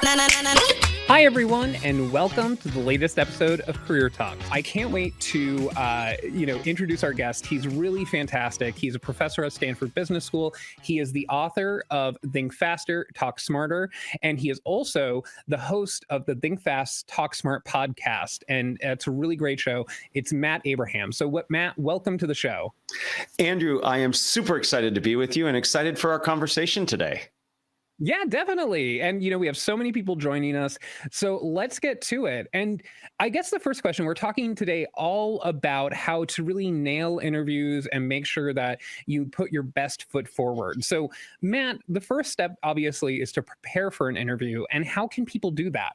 Hi, everyone, and welcome to the latest episode of Career Talk. I can't wait to, introduce our guest. He's really fantastic. He's a professor at Stanford Business School. He is the author of Think Faster, Talk Smarter, and he is also the host of the Think Fast, Talk Smart podcast. And it's a really great show. It's Matt Abraham. So, Matt, welcome to the show. Andrew, I am super excited to be with you and excited for our conversation today. Yeah, definitely. And, we have so many people joining us. So let's get to it. And I guess the first question, we're talking today all about how to really nail interviews and make sure that you put your best foot forward. So, Matt, the first step, obviously, is to prepare for an interview. And how can people do that?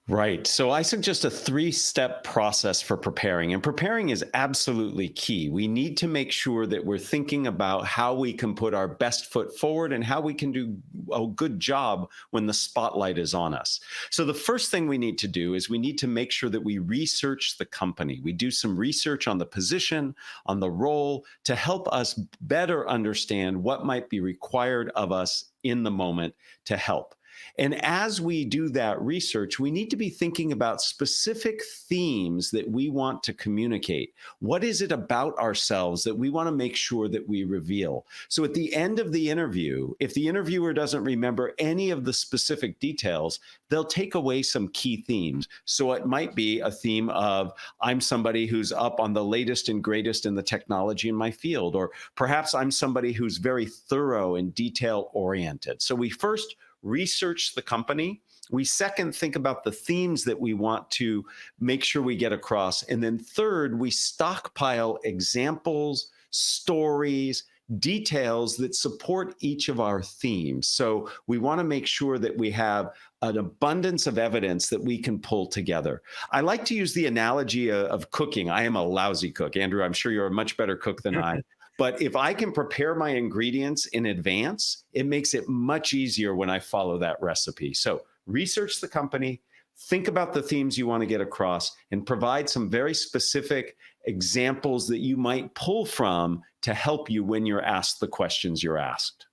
Right. So I suggest a 3-step process for preparing, and preparing is absolutely key. We need to make sure that we're thinking about how we can put our best foot forward and how we can do a good job when the spotlight is on us. So the first thing we need to do is we need to make sure that we research the company. We do some research on the position, on the role, to help us better understand what might be required of us in the moment to help. And as we do that research, we need to be thinking about specific themes that we want to communicate. What is it about ourselves that we want to make sure that we reveal? So at the end of the interview, if the interviewer doesn't remember any of the specific details, they'll take away some key themes. So it might be a theme of, I'm somebody who's up on the latest and greatest in the technology in my field, or perhaps I'm somebody who's very thorough and detail oriented. So we first research the company. We second, think about the themes that we want to make sure we get across. And then third, we stockpile examples, stories, details that support each of our themes. So we want to make sure that we have an abundance of evidence that we can pull together. I like to use the analogy of cooking. I am a lousy cook. Andrew, I'm sure you're a much better cook than I. But if I can prepare my ingredients in advance, it makes it much easier when I follow that recipe. So research the company, think about the themes you want to get across, and provide some very specific examples that you might pull from to help you when you're asked the questions you're asked.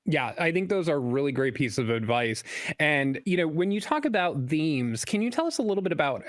Yeah, I think those are really great pieces of advice. And, when you talk about themes, can you tell us a little bit about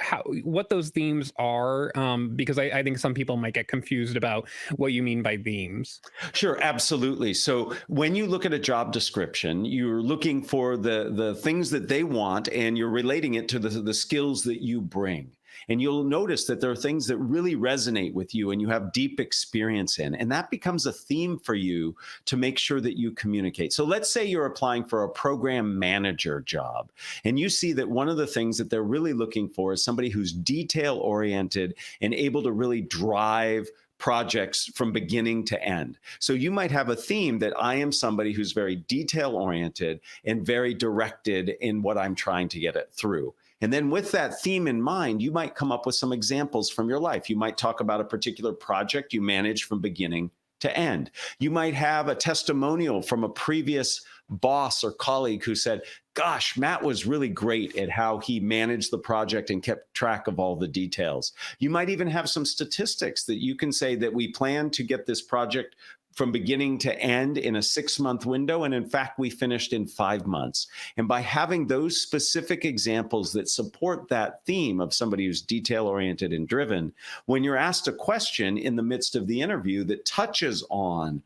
what those themes are? Because I think some people might get confused about what you mean by themes. Sure, absolutely. So when you look at a job description, you're looking for the things that they want, and you're relating it to the skills that you bring. And you'll notice that there are things that really resonate with you and you have deep experience in. And that becomes a theme for you to make sure that you communicate. So let's say you're applying for a program manager job, and you see that one of the things that they're really looking for is somebody who's detail oriented and able to really drive projects from beginning to end. So you might have a theme that I am somebody who's very detail oriented and very directed in what I'm trying to get it through. And then with that theme in mind, you might come up with some examples from your life. You might talk about a particular project you managed from beginning to end. You might have a testimonial from a previous boss or colleague who said, gosh, Matt was really great at how he managed the project and kept track of all the details. You might even have some statistics that you can say that we plan to get this project from beginning to end in a 6-month window. And in fact, we finished in 5 months. And by having those specific examples that support that theme of somebody who's detail oriented and driven, when you're asked a question in the midst of the interview that touches on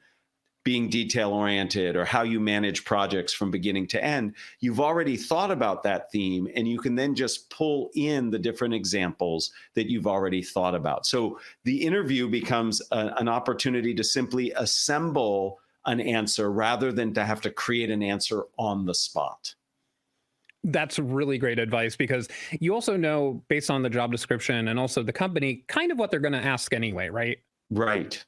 being detail oriented or how you manage projects from beginning to end, you've already thought about that theme, and you can then just pull in the different examples that you've already thought about. So the interview becomes an opportunity to simply assemble an answer rather than to have to create an answer on the spot. That's really great advice, because you also know, based on the job description and also the company, kind of what they're going to ask anyway, right? Right.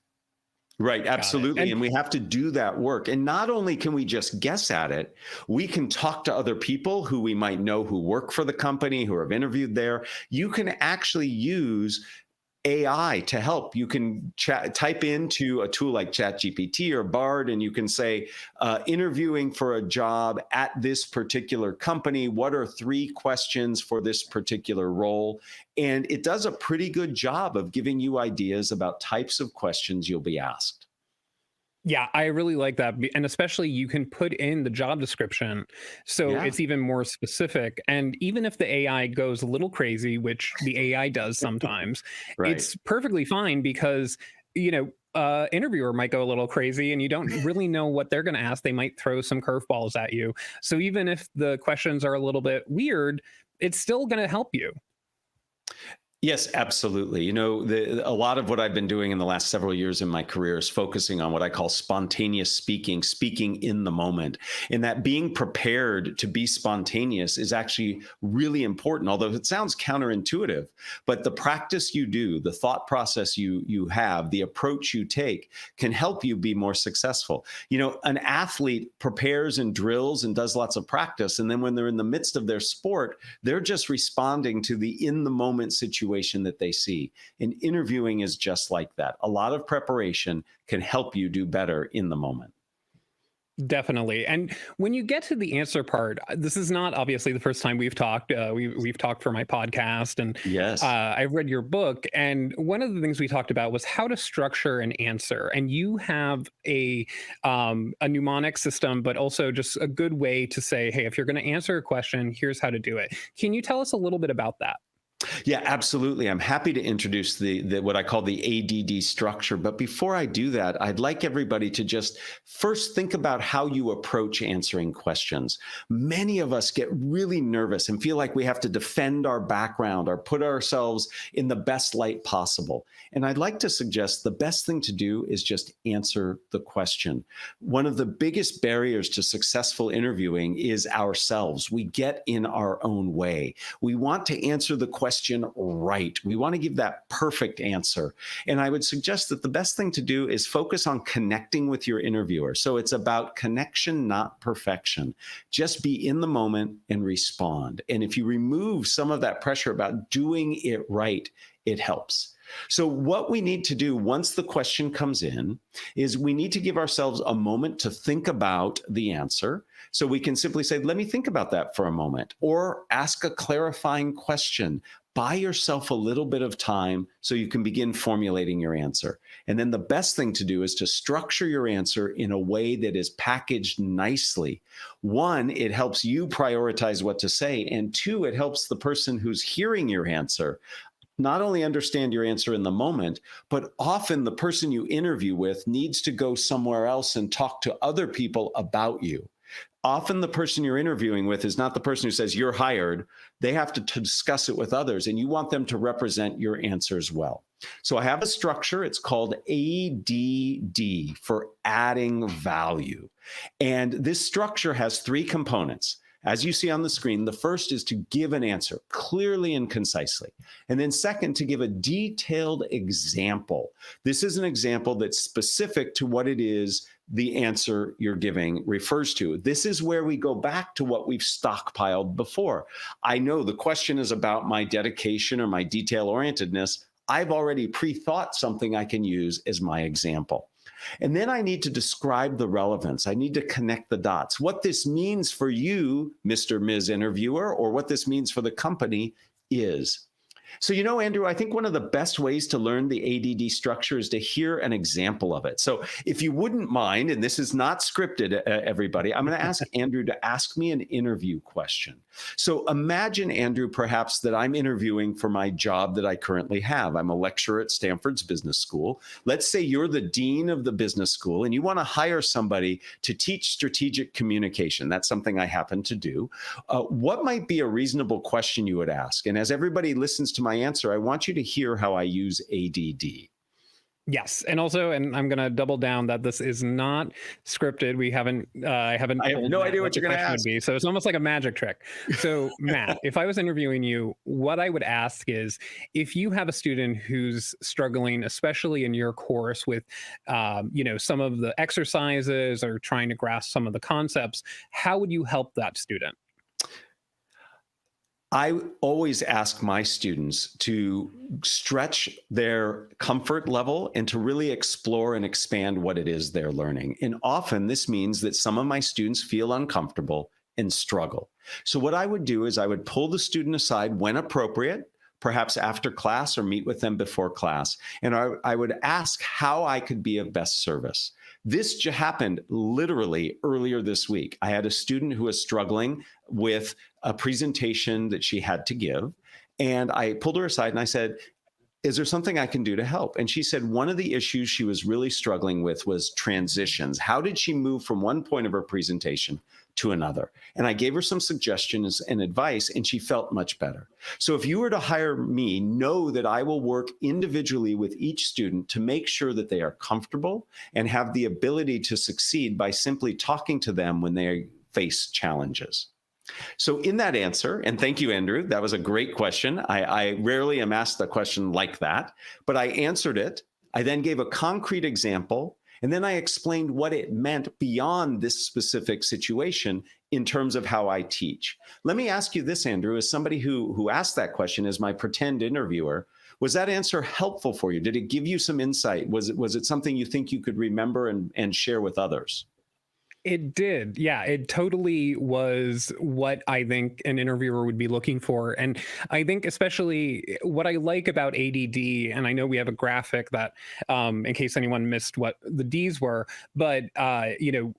Right, absolutely. And we have to do that work. And not only can we just guess at it, we can talk to other people who we might know who work for the company, who have interviewed there. You can actually use AI to help. You can type into a tool like ChatGPT or Bard, and you can say, interviewing for a job at this particular company, what are 3 questions for this particular role? And it does a pretty good job of giving you ideas about types of questions you'll be asked. Yeah, I really like that. And especially you can put in the job description so Yeah, it's even more specific. And even if the AI goes a little crazy, which the AI does sometimes, right. it's perfectly fine because, interviewer might go a little crazy and you don't really know what they're going to ask. They might throw some curveballs at you. So even if the questions are a little bit weird, it's still going to help you. Yes, absolutely. A lot of what I've been doing in the last several years in my career is focusing on what I call spontaneous speaking, speaking in the moment. And that being prepared to be spontaneous is actually really important, although it sounds counterintuitive. But the practice you do, the thought process you have, the approach you take can help you be more successful. An athlete prepares and drills and does lots of practice. And then when they're in the midst of their sport, they're just responding to the in the moment situation that they see. And interviewing is just like that. A lot of preparation can help you do better in the moment. Definitely. And when you get to the answer part, this is not obviously the first time we've talked. We've talked for my podcast, and Yes. I've read your book. And one of the things we talked about was how to structure an answer. And you have a mnemonic system, but also just a good way to say, hey, if you're going to answer a question, here's how to do it. Can you tell us a little bit about that? Yeah, absolutely. I'm happy to introduce the what I call the ADD structure. But before I do that, I'd like everybody to just first think about how you approach answering questions. Many of us get really nervous and feel like we have to defend our background or put ourselves in the best light possible. And I'd like to suggest the best thing to do is just answer the question. One of the biggest barriers to successful interviewing is ourselves. We get in our own way. We want to answer the question right. We want to give that perfect answer. And I would suggest that the best thing to do is focus on connecting with your interviewer. So it's about connection, not perfection. Just be in the moment and respond. And if you remove some of that pressure about doing it right, it helps. So, what we need to do once the question comes in is we need to give ourselves a moment to think about the answer. So, we can simply say, let me think about that for a moment, or ask a clarifying question. Buy yourself a little bit of time so you can begin formulating your answer. And then the best thing to do is to structure your answer in a way that is packaged nicely. One, it helps you prioritize what to say. And two, it helps the person who's hearing your answer not only understand your answer in the moment, but often the person you interview with needs to go somewhere else and talk to other people about you. Often the person you're interviewing with is not the person who says you're hired. They have to discuss it with others, and you want them to represent your answers well. So I have a structure. It's called ADD, for adding value. And this structure has three components. As you see on the screen, the first is to give an answer clearly and concisely. And then second, to give a detailed example. This is an example that's specific to what it is the answer you're giving refers to. This is where we go back to what we've stockpiled before. I know the question is about my dedication or my detail orientedness. I've already pre-thought something I can use as my example. And then I need to describe the relevance. I need to connect the dots. What this means for you, Mr. Ms. Interviewer, or what this means for the company is. So, Andrew, I think one of the best ways to learn the ADD structure is to hear an example of it. So if you wouldn't mind, and this is not scripted, everybody, I'm going to ask Andrew to ask me an interview question. So imagine, Andrew, perhaps that I'm interviewing for my job that I currently have. I'm a lecturer at Stanford's business school. Let's say you're the dean of the business school and you want to hire somebody to teach strategic communication. That's something I happen to do. What might be a reasonable question you would ask? And as everybody listens to my answer, I want you to hear how I use ADD. Yes, and also, and I'm going to double down that this is not scripted. We haven't, I haven't. I have told no Matt idea what what you're the going to question ask. would be, so it's almost like a magic trick. So, Matt, if I was interviewing you, what I would ask is, if you have a student who's struggling, especially in your course, with, some of the exercises or trying to grasp some of the concepts, how would you help that student? I always ask my students to stretch their comfort level and to really explore and expand what it is they're learning. And often this means that some of my students feel uncomfortable and struggle. So what I would do is I would pull the student aside when appropriate, perhaps after class or meet with them before class. And I would ask how I could be of best service. This happened literally earlier this week. I had a student who was struggling with a presentation that she had to give. And I pulled her aside and I said, is there something I can do to help? And she said one of the issues she was really struggling with was transitions. How did she move from one point of her presentation to another? And I gave her some suggestions and advice, and she felt much better. So if you were to hire me, know that I will work individually with each student to make sure that they are comfortable and have the ability to succeed by simply talking to them when they face challenges. So in that answer, and thank you, Andrew, that was a great question. I rarely am asked a question like that, but I answered it. I then gave a concrete example, and then I explained what it meant beyond this specific situation in terms of how I teach. Let me ask you this, Andrew, as somebody who asked that question as my pretend interviewer, was that answer helpful for you? Did it give you some insight? Was it something you think you could remember and share with others? It did. Yeah, it totally was what I think an interviewer would be looking for. And I think especially what I like about ADD, and I know we have a graphic that, in case anyone missed what the D's were, but,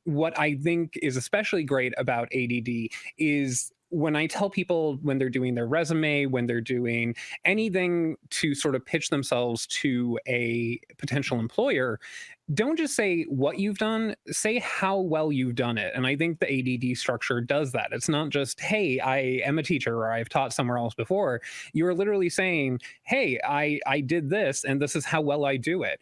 what I think is especially great about ADD is when I tell people when they're doing their resume, when they're doing anything to sort of pitch themselves to a potential employer, don't just say what you've done, say how well you've done it. And I think the ADD structure does that. It's not just, hey, I am a teacher or I've taught somewhere else before. You're literally saying, hey, I did this and this is how well I do it.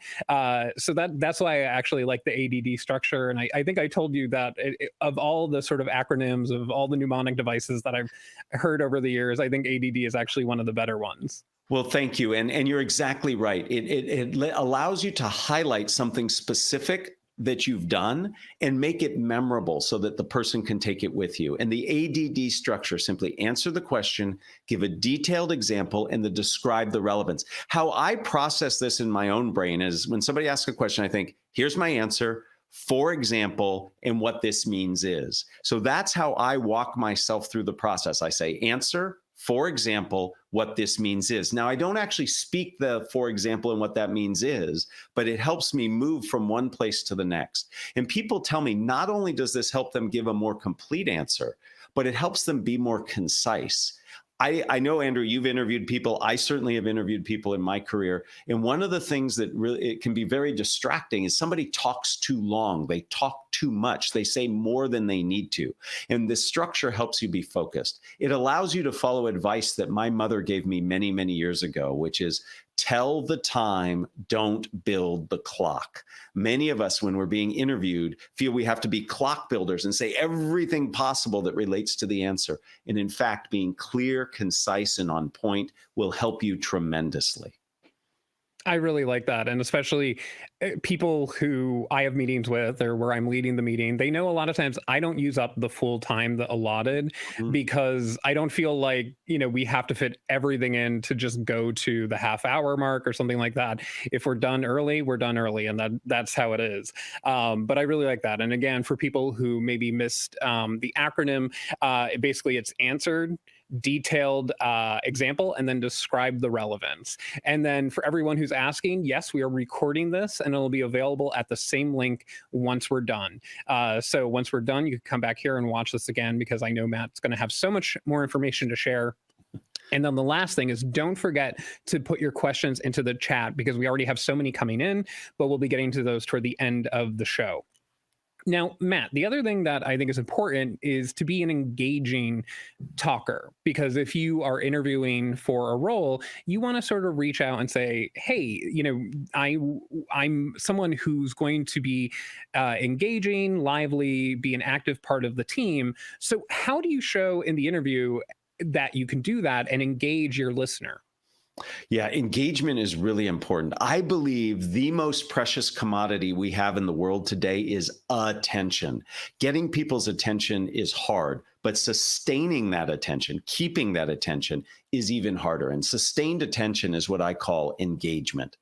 So that's why I actually like the ADD structure. And I think I told you that of all the sort of acronyms of all the mnemonic devices that I've heard over the years, I think ADD is actually one of the better ones. Well, thank you. And you're exactly right. It allows you to highlight something specific that you've done and make it memorable so that the person can take it with you. And the ADD structure, simply answer the question, give a detailed example, and then describe the relevance. How I process this in my own brain is when somebody asks a question, I think, here's my answer, for example, and what this means is. So that's how I walk myself through the process. I say, answer, for example, what this means is. Now, I don't actually speak the for example and what that means is, but it helps me move from one place to the next. And people tell me not only does this help them give a more complete answer, but it helps them be more concise. I know, Andrew, you've interviewed people. I certainly have interviewed people in my career. And one of the things that really it can be very distracting is somebody talks too long. They talk too much. They say more than they need to. And this structure helps you be focused. It allows you to follow advice that my mother gave me many, many years ago, which is tell the time, don't build the clock. Many of us, when we're being interviewed, feel we have to be clock builders and say everything possible that relates to the answer. And in fact, being clear, concise, and on point will help you tremendously. I really like that. And especially people who I have meetings with or where I'm leading the meeting, they know a lot of times I don't use up the full time that allotted because I don't feel like, we have to fit everything in to just go to the half hour mark or something like that. If we're done early, we're done early. And that's how it is. But I really like that. And again, for people who maybe missed the acronym, basically it's answered, detailed example, and then describe the relevance. And then for everyone who's asking, yes, we are recording this and it'll be available at the same link once we're done. So once we're done, you can come back here and watch this again because I know Matt's going to have so much more information to share. And then the last thing is don't forget to put your questions into the chat because we already have so many coming in, but we'll be getting to those toward the end of the show. Now, Matt, the other thing that I think is important is to be an engaging talker, because if you are interviewing for a role, you want to sort of reach out and say, hey, I'm someone who's going to be engaging, lively, be an active part of the team. So how do you show in the interview that you can do that and engage your listener? Yeah, engagement is really important. I believe the most precious commodity we have in the world today is attention. Getting people's attention is hard, but sustaining that attention, keeping that attention is even harder. And sustained attention is what I call engagement.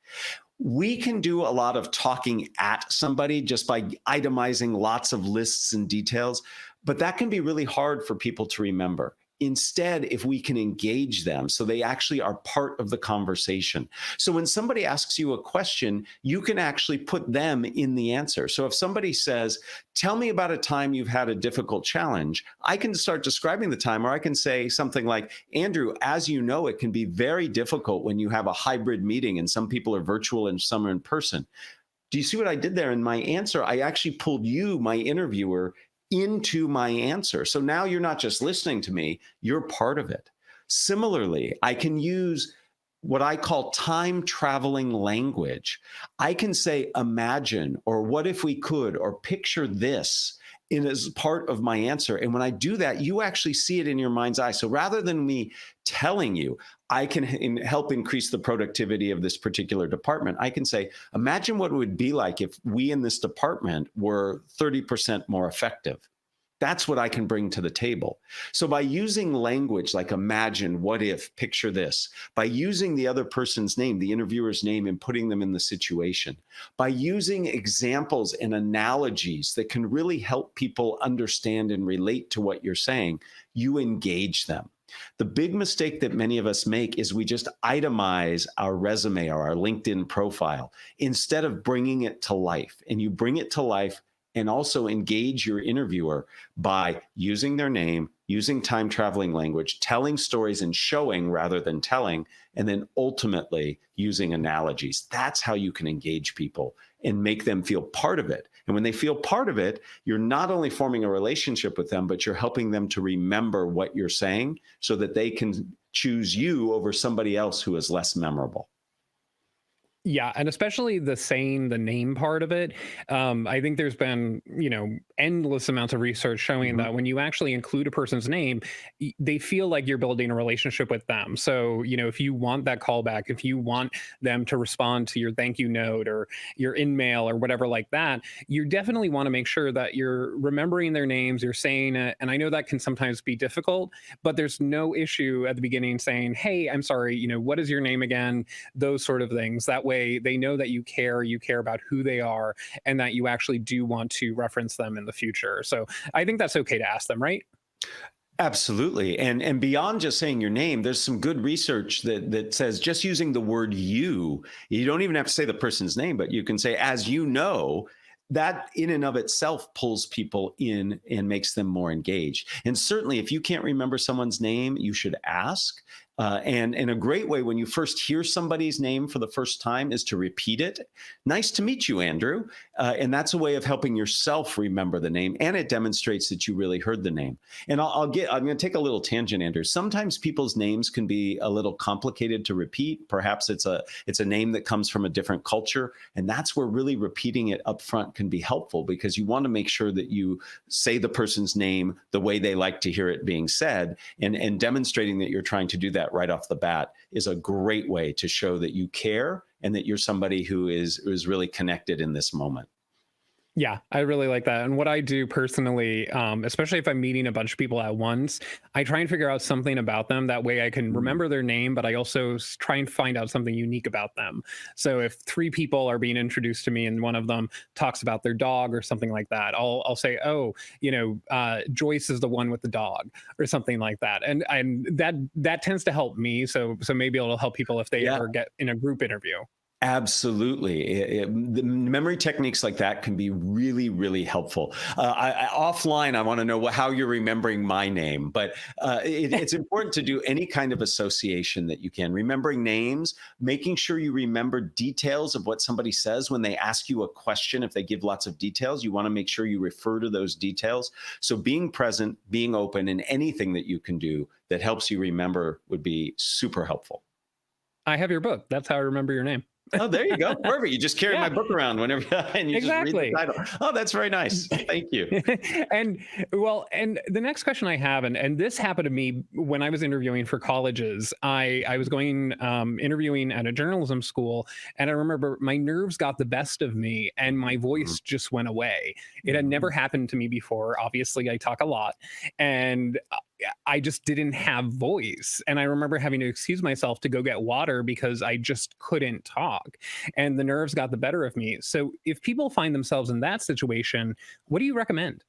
We can do a lot of talking at somebody just by itemizing lots of lists and details, but that can be really hard for people to remember. Instead, if we can engage them so they actually are part of the conversation. So when somebody asks you a question, you can actually put them in the answer. So if somebody says, tell me about a time you've had a difficult challenge, I can start describing the time, or I can say something like, Andrew, as you know, it can be very difficult when you have a hybrid meeting and some people are virtual and some are in person. Do you see what I did there in my answer? I actually pulled you, my interviewer, into my answer. So now you're not just listening to me, you're part of it. Similarly, I can use what I call time traveling language. I can say, imagine, or what if we could, or picture this in as part of my answer. And when I do that, you actually see it in your mind's eye. So rather than me telling you, I can help increase the productivity of this particular department. I can say, imagine what it would be like if we in this department were 30% more effective. That's what I can bring to the table. So by using language like imagine, what if, picture this, by using the other person's name, the interviewer's name, and putting them in the situation, by using examples and analogies that can really help people understand and relate to what you're saying, you engage them. The big mistake that many of us make is we just itemize our resume or our LinkedIn profile instead of bringing it to life. And you bring it to life and also engage your interviewer by using their name, using time traveling language, telling stories and showing rather than telling, and then ultimately using analogies. That's how you can engage people and make them feel part of it. And when they feel part of it, you're not only forming a relationship with them, but you're helping them to remember what you're saying so that they can choose you over somebody else who is less memorable. Yeah, and especially the saying the name part of it. I think there's been, endless amounts of research showing that when you actually include a person's name, they feel like you're building a relationship with them. So, if you want that callback, if you want them to respond to your thank you note or your in-mail or whatever like that, you definitely want to make sure that you're remembering their names, you're saying it. And I know that can sometimes be difficult, but there's no issue at the beginning saying, hey, I'm sorry, what is your name again? Those sort of things. That way they know that you care about who they are, and that you actually do want to reference them in the future. So I think that's okay to ask them, right? Absolutely. And beyond just saying your name, there's some good research that says just using the word you don't even have to say the person's name, but you can say, as you know, that in and of itself pulls people in and makes them more engaged. And certainly if you can't remember someone's name, you should ask. And a great way when you first hear somebody's name for the first time is to repeat it. Nice to meet you, Andrew. And that's a way of helping yourself remember the name. And it demonstrates that you really heard the name. And I'm going to take a little tangent, Andrew. Sometimes people's names can be a little complicated to repeat. Perhaps it's a name that comes from a different culture. And that's where really repeating it up front can be helpful, because you want to make sure that you say the person's name the way they like to hear it being said, and demonstrating that you're trying to do that right off the bat is a great way to show that you care and that you're somebody who is really connected in this moment. Yeah, I really like that. And what I do personally, especially if I'm meeting a bunch of people at once, I try and figure out something about them. That way I can remember their name, but I also try and find out something unique about them. So if three people are being introduced to me and one of them talks about their dog or something like that, I'll say, oh, Joyce is the one with the dog or something like that. And that tends to help me. So maybe it'll help people if they ever get in a group interview. Absolutely. The memory techniques like that can be really, really helpful. Offline, I want to know how you're remembering my name, but it's important to do any kind of association that you can. Remembering names, making sure you remember details of what somebody says when they ask you a question. If they give lots of details, you want to make sure you refer to those details. So being present, being open, and anything that you can do that helps you remember would be super helpful. I have your book. That's how I remember your name. Oh, there you go. Perfect. You just carry my book around whenever and you just read the title. Oh, that's very nice. Thank you. And the next question I have, and this happened to me when I was interviewing for colleges. I was going interviewing at a journalism school, and I remember my nerves got the best of me and my voice just went away. It had never happened to me before. Obviously, I talk a lot, and I just didn't have voice. And I remember having to excuse myself to go get water because I just couldn't talk. And the nerves got the better of me. So if people find themselves in that situation, what do you recommend?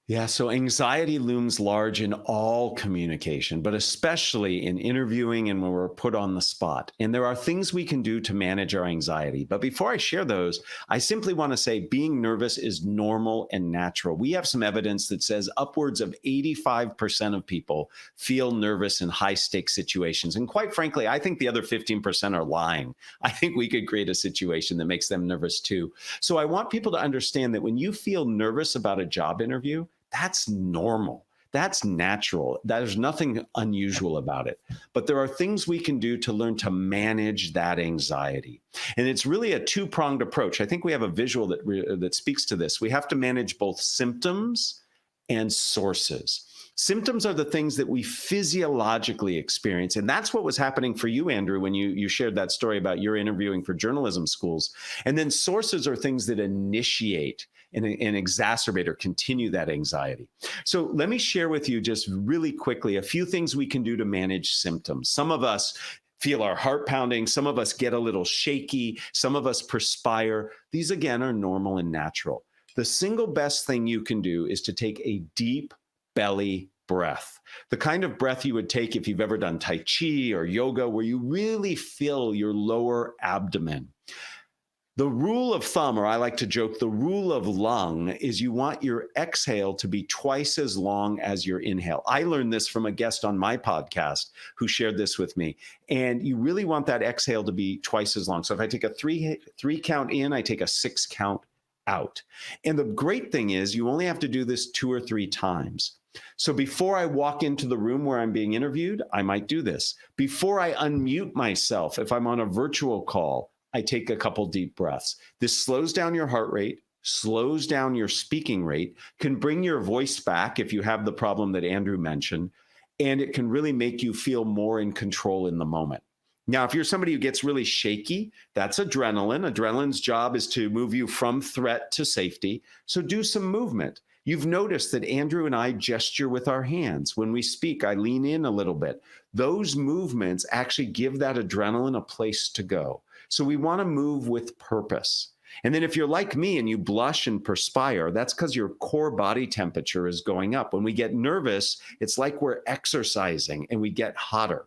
Yeah, so anxiety looms large in all communication, but especially in interviewing and when we're put on the spot. And there are things we can do to manage our anxiety. But before I share those, I simply want to say being nervous is normal and natural. We have some evidence that says upwards of 85% of people feel nervous in high stakes situations. And quite frankly, I think the other 15% are lying. I think we could create a situation that makes them nervous too. So I want people to understand that when you feel nervous about a job interview, that's normal. That's natural. There's nothing unusual about it. But there are things we can do to learn to manage that anxiety. And it's really a two-pronged approach. I think we have a visual that speaks to this. We have to manage both symptoms and sources. Symptoms are the things that we physiologically experience. And that's what was happening for you, Andrew, when you shared that story about your interviewing for journalism schools. And then sources are things that initiate and exacerbate or continue that anxiety. So let me share with you just really quickly a few things we can do to manage symptoms. Some of us feel our heart pounding. Some of us get a little shaky. Some of us perspire. These, again, are normal and natural. The single best thing you can do is to take a deep belly breath, the kind of breath you would take if you've ever done Tai Chi or yoga, where you really fill your lower abdomen. The rule of thumb, or I like to joke, the rule of lung is you want your exhale to be twice as long as your inhale. I learned this from a guest on my podcast who shared this with me. And you really want that exhale to be twice as long. So if I take a three count in, I take a 6 count out. And the great thing is you only have to do this 2 or 3 times. So before I walk into the room where I'm being interviewed, I might do this. Before I unmute myself, if I'm on a virtual call, I take a couple deep breaths. This slows down your heart rate, slows down your speaking rate, can bring your voice back if you have the problem that Andrew mentioned, and it can really make you feel more in control in the moment. Now, if you're somebody who gets really shaky, that's adrenaline. Adrenaline's job is to move you from threat to safety. So do some movement. You've noticed that Andrew and I gesture with our hands. When we speak, I lean in a little bit. Those movements actually give that adrenaline a place to go. So we want to move with purpose. And then if you're like me and you blush and perspire, that's because your core body temperature is going up. When we get nervous, it's like we're exercising and we get hotter.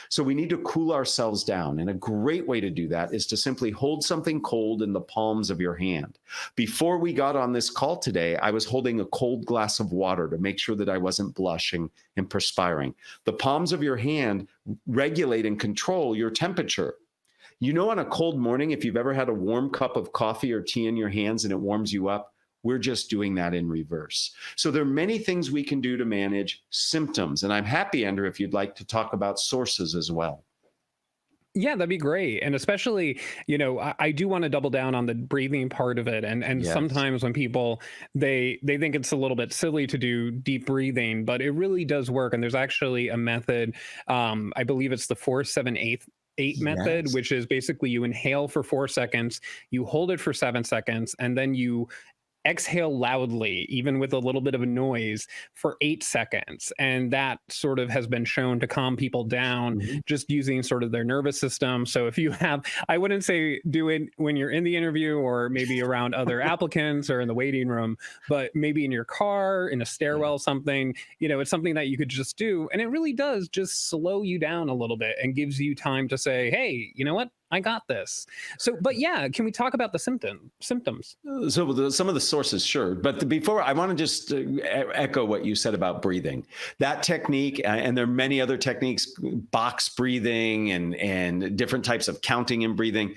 So we need to cool ourselves down. And a great way to do that is to simply hold something cold in the palms of your hand. Before we got on this call today, I was holding a cold glass of water to make sure that I wasn't blushing and perspiring. The palms of your hand regulate and control your temperature. You know, on a cold morning, if you've ever had a warm cup of coffee or tea in your hands and it warms you up, we're just doing that in reverse. So there are many things we can do to manage symptoms. And I'm happy, Andrew, if you'd like to talk about sources as well. Yeah, that'd be great. And especially, I do want to double down on the breathing part of it. And Yes. sometimes when people, they think it's a little bit silly to do deep breathing, but it really does work. And there's actually a method, I believe it's the 4-7-8 method, Yes. which is basically you inhale for 4 seconds, you hold it for 7 seconds, and then you exhale loudly, even with a little bit of a noise, for 8 seconds. And that sort of has been shown to calm people down Mhm. just using sort of their nervous system. So if you have, I wouldn't say do it when you're in the interview or maybe around other applicants or in the waiting room, but maybe in your car, in a stairwell, something, it's something that you could just do. And it really does just slow you down a little bit and gives you time to say, hey, you know what? I got this. So, but yeah, can we talk about the symptoms? So some of the sources, sure. But before, I want to just echo what you said about breathing. That technique, and there are many other techniques, box breathing and different types of counting and breathing.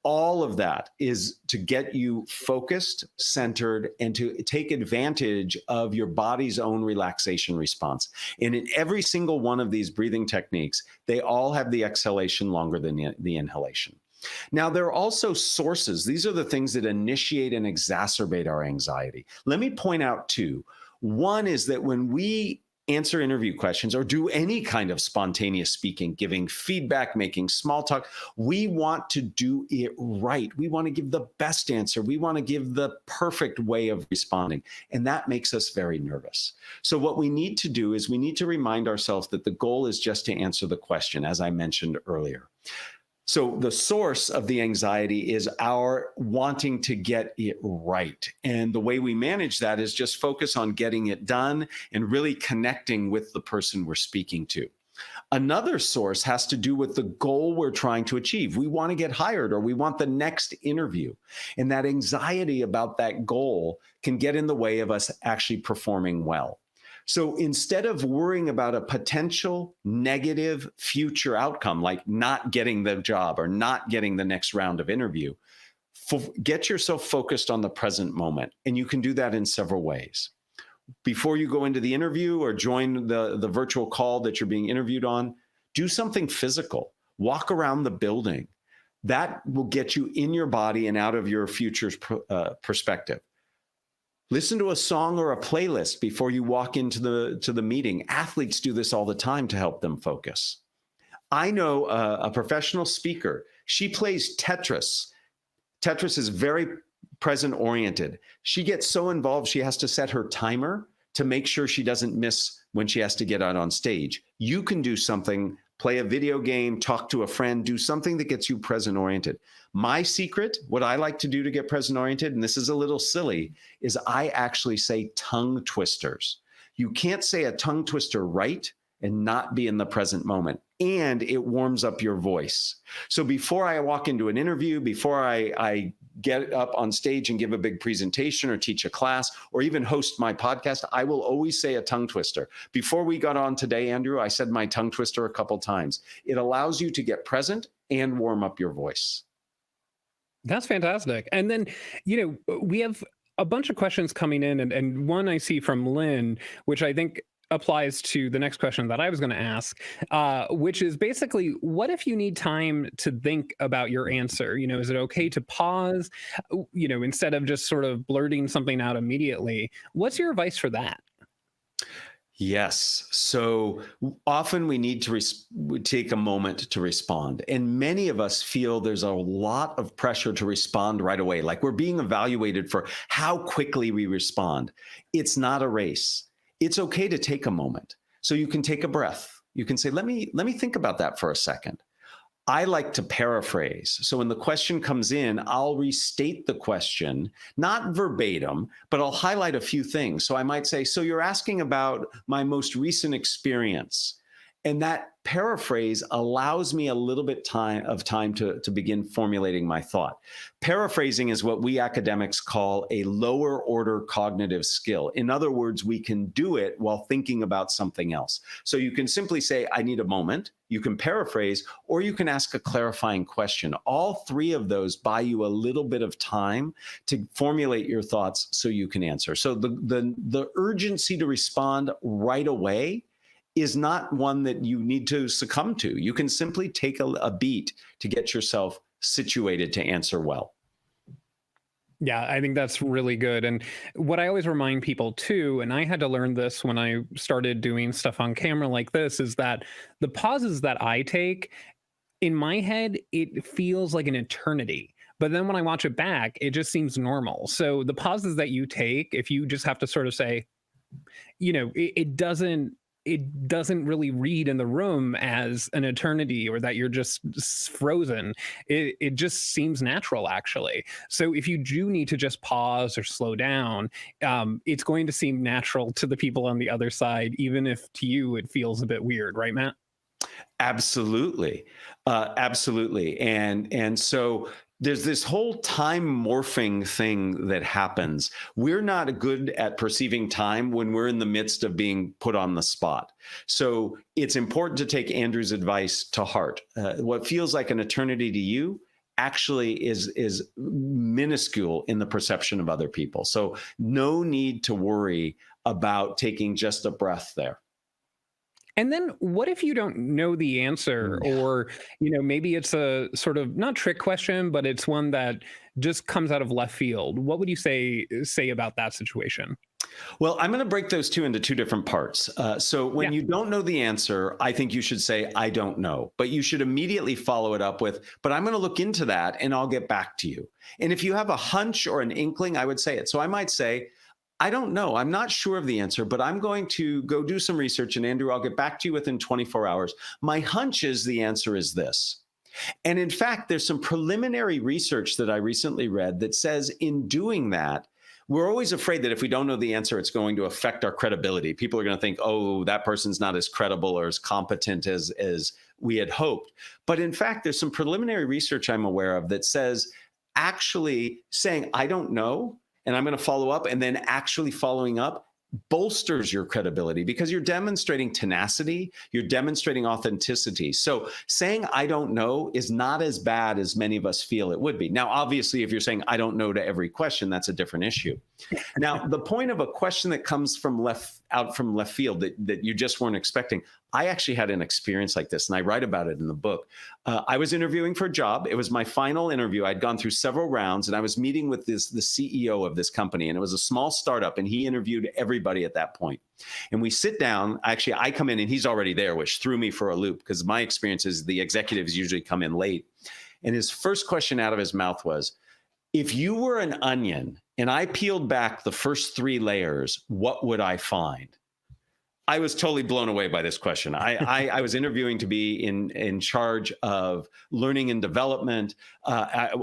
All of that is to get you focused, centered, and to take advantage of your body's own relaxation response. And in every single one of these breathing techniques, they all have the exhalation longer than the inhalation. Now, there are also sources. These are the things that initiate and exacerbate our anxiety. Let me point out two. One is that when we answer interview questions or do any kind of spontaneous speaking, giving feedback, making small talk, we want to do it right. We want to give the best answer. We want to give the perfect way of responding. And that makes us very nervous. So what we need to do is we need to remind ourselves that the goal is just to answer the question, as I mentioned earlier. So the source of the anxiety is our wanting to get it right. And the way we manage that is just focus on getting it done and really connecting with the person we're speaking to. Another source has to do with the goal we're trying to achieve. We want to get hired or we want the next interview. And that anxiety about that goal can get in the way of us actually performing well. So instead of worrying about a potential negative future outcome, like not getting the job or not getting the next round of interview, get yourself focused on the present moment. And you can do that in several ways. Before you go into the interview or join the virtual call that you're being interviewed on, do something physical. Walk around the building. That will get you in your body and out of your future's perspective. Listen to a song or a playlist before you walk into the meeting. Athletes do this all the time to help them focus. I know a professional speaker. She plays Tetris. Tetris is very present oriented. She gets so involved, she has to set her timer to make sure she doesn't miss when she has to get out on stage. You can do something, play a video game, talk to a friend, do something that gets you present oriented. My secret, what I like to do to get present oriented, and this is a little silly, is I actually say tongue twisters. You can't say a tongue twister right and not be in the present moment. And it warms up your voice. So before I walk into an interview, before I get up on stage and give a big presentation or teach a class or even host my podcast, I will always say a tongue twister. Before we got on today, Andrew, I said my tongue twister a couple times. It allows you to get present and warm up your voice. That's fantastic. And then, we have a bunch of questions coming in, and one I see from Lynn, which I think applies to the next question that I was going to ask, which is basically, what if you need time to think about your answer? Is it okay to pause, instead of just sort of blurting something out immediately? What's your advice for that? Yes. So often we need to take a moment to respond. And many of us feel there's a lot of pressure to respond right away. Like we're being evaluated for how quickly we respond. It's not a race. It's okay to take a moment. So you can take a breath. You can say, let me think about that for a second. I like to paraphrase. So when the question comes in, I'll restate the question, not verbatim, but I'll highlight a few things. So I might say, so you're asking about my most recent experience. And that paraphrase allows me a little bit of time to begin formulating my thought. Paraphrasing is what we academics call a lower order cognitive skill. In other words, we can do it while thinking about something else. So you can simply say, I need a moment. You can paraphrase, or you can ask a clarifying question. All three of those buy you a little bit of time to formulate your thoughts so you can answer. So the urgency to respond right away is not one that you need to succumb to. You can simply take a beat to get yourself situated to answer well. Yeah, I think that's really good. And what I always remind people too, and I had to learn this when I started doing stuff on camera like this, is that the pauses that I take, in my head, it feels like an eternity. But then when I watch it back, it just seems normal. So the pauses that you take, if you just have to sort of say, it doesn't really read in the room as an eternity or that you're just frozen. It just seems natural, actually. So if you do need to just pause or slow down, it's going to seem natural to the people on the other side, even if to you it feels a bit weird, right, Matt? Absolutely. Absolutely. And so there's this whole time morphing thing that happens. We're not good at perceiving time when we're in the midst of being put on the spot. So it's important to take Andrew's advice to heart. What feels like an eternity to you actually is minuscule in the perception of other people. So no need to worry about taking just a breath there. And then what if you don't know the answer, or, maybe it's a sort of not trick question, but it's one that just comes out of left field? What would you say about that situation? Well, I'm going to break those two into two different parts. So when you don't know the answer, I think you should say, I don't know, but you should immediately follow it up with, but I'm going to look into that and I'll get back to you. And if you have a hunch or an inkling, I would say it. So I might say, I don't know. I'm not sure of the answer, but I'm going to go do some research. And Andrew, I'll get back to you within 24 hours. My hunch is the answer is this. And in fact, there's some preliminary research that I recently read that says in doing that, we're always afraid that if we don't know the answer, it's going to affect our credibility. People are going to think, oh, that person's not as credible or as competent as we had hoped. But in fact, there's some preliminary research I'm aware of that says actually saying, I don't know, and I'm going to follow up, and then actually following up bolsters your credibility because you're demonstrating tenacity, you're demonstrating authenticity. So saying I don't know is not as bad as many of us feel it would be. Now, obviously, if you're saying I don't know to every question, that's a different issue. Now, the point of a question that comes from left field that you just weren't expecting, I actually had an experience like this, and I write about it in the book. I was interviewing for a job. It was my final interview. I'd gone through several rounds, and I was meeting with the CEO of this company, and it was a small startup, and he interviewed everybody at that point. And we sit down. Actually, I come in, and he's already there, which threw me for a loop because my experience is the executives usually come in late. And his first question out of his mouth was, if you were an onion and I peeled back the first 3 layers, what would I find? I was totally blown away by this question. I was interviewing to be in charge of learning and development.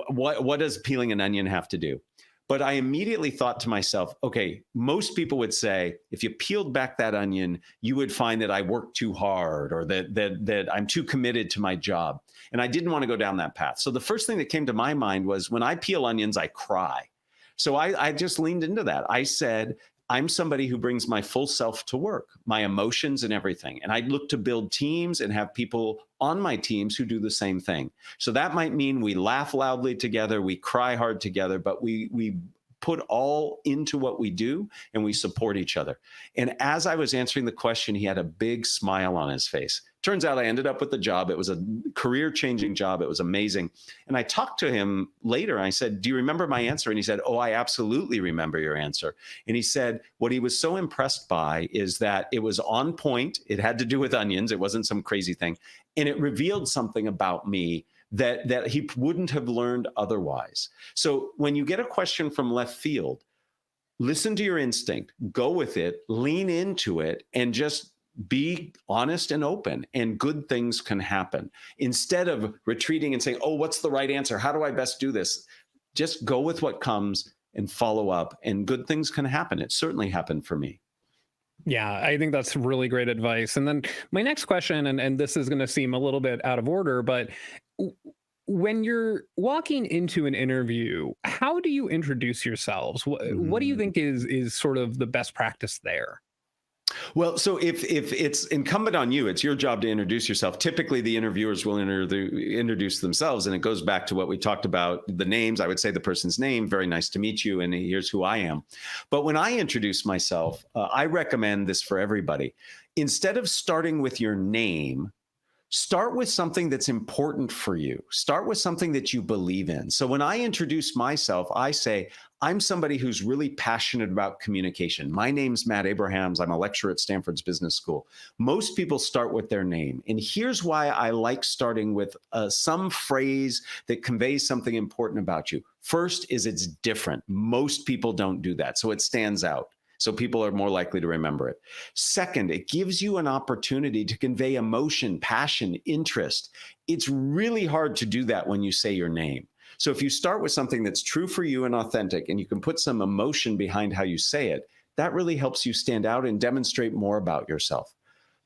What does peeling an onion have to do? But I immediately thought to myself, okay, most people would say, if you peeled back that onion, you would find that I work too hard or that I'm too committed to my job. And I didn't want to go down that path. So the first thing that came to my mind was when I peel onions, I cry. So I just leaned into that. I said, I'm somebody who brings my full self to work, my emotions and everything. And I look to build teams and have people on my teams who do the same thing. So that might mean we laugh loudly together, we cry hard together, but we put all into what we do and we support each other. And as I was answering the question, he had a big smile on his face. Turns out I ended up with the job. It was a career-changing job. It was amazing. And I talked to him later. I said, do you remember my answer? And he said, oh, I absolutely remember your answer. And he said, what he was so impressed by is that it was on point. It had to do with onions. It wasn't some crazy thing. And it revealed something about me that he wouldn't have learned otherwise. So when you get a question from left field, listen to your instinct, go with it, lean into it, and just be honest and open, and good things can happen. Instead of retreating and saying, oh, what's the right answer? How do I best do this? Just go with what comes and follow up, and good things can happen. It certainly happened for me. Yeah, I think that's really great advice. And then my next question, and this is going to seem a little bit out of order, but when you're walking into an interview, how do you introduce yourselves? What do you think is sort of the best practice there? Well, so if it's incumbent on you, it's your job to introduce yourself. Typically, the interviewers will introduce themselves, and it goes back to what we talked about, the names. I would say the person's name, very nice to meet you, and here's who I am. But when I introduce myself, I recommend this for everybody. Instead of starting with your name, start with something that's important for you. Start with something that you believe in. So when I introduce myself, I say, I'm somebody who's really passionate about communication. My name's Matt Abrahams. I'm a lecturer at Stanford's Business School. Most people start with their name. And here's why I like starting with some phrase that conveys something important about you. First is it's different. Most people don't do that. So it stands out. So people are more likely to remember it. Second, it gives you an opportunity to convey emotion, passion, interest. It's really hard to do that when you say your name. So if you start with something that's true for you and authentic, and you can put some emotion behind how you say it, that really helps you stand out and demonstrate more about yourself.